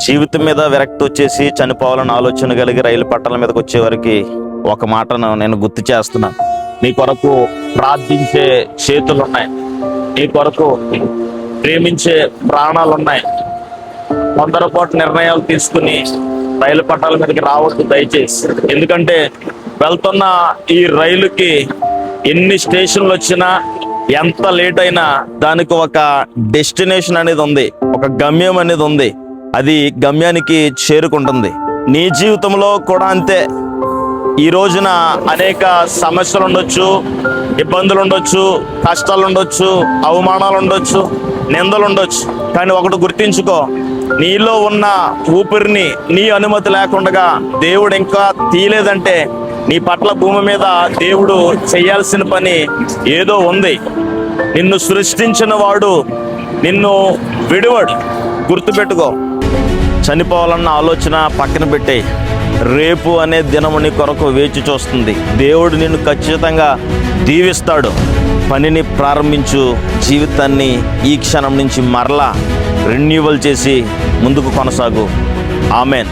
జీవితం మీద విరక్తి వచ్చేసి చనిపోవాలని ఆలోచన కలిగి రైలు పట్టాల మీదకి వచ్చేవారికి ఒక మాటను నేను గుర్తు చేస్తున్నాను. నీ కొరకు ప్రార్థించే చేతులు ఉన్నాయి, నీ కొరకు ప్రేమించే ప్రాణాలు ఉన్నాయి. తొందరపాటు నిర్ణయాలు తీసుకుని రైలు పట్టాల మీదకి రావద్దు దయచేసి. ఎందుకంటే వెళ్తున్న ఈ రైలుకి ఎన్ని స్టేషన్లు వచ్చినా, ఎంత లేట్ అయినా దానికి ఒక డెస్టినేషన్ అనేది ఉంది, ఒక గమ్యం అనేది ఉంది. అది గమ్యానికి చేరుకుంటుంది. నీ జీవితంలో కూడా అంతే. ఈ రోజున అనేక సమస్యలు ఉండొచ్చు, ఇబ్బందులు ఉండొచ్చు, కష్టాలు ఉండొచ్చు, అవమానాలు ఉండొచ్చు, నిందలు ఉండొచ్చు. కానీ ఒకటి గుర్తించుకో, నీలో ఉన్న ఊపిరిని నీ అనుమతి లేకుండా దేవుడు ఇంకా తీయలేదంటే నీ పట్ల భూమి మీద దేవుడు చేయాల్సిన పని ఏదో ఉంది. నిన్ను సృష్టించిన వాడు నిన్ను విడువడు. గుర్తుపెట్టుకో. చనిపోవాలన్న ఆలోచన పక్కన పెట్టే, రేపు అనే దినము నీ కొరకు వేచి చూస్తుంది. దేవుడు నిన్ను ఖచ్చితంగా దీవిస్తాడు. పనిని ప్రారంభించు. జీవితాన్ని ఈ క్షణం నుంచి మరలా రెన్యూవల్ చేసి ముందుకు కొనసాగు. ఆమెన్.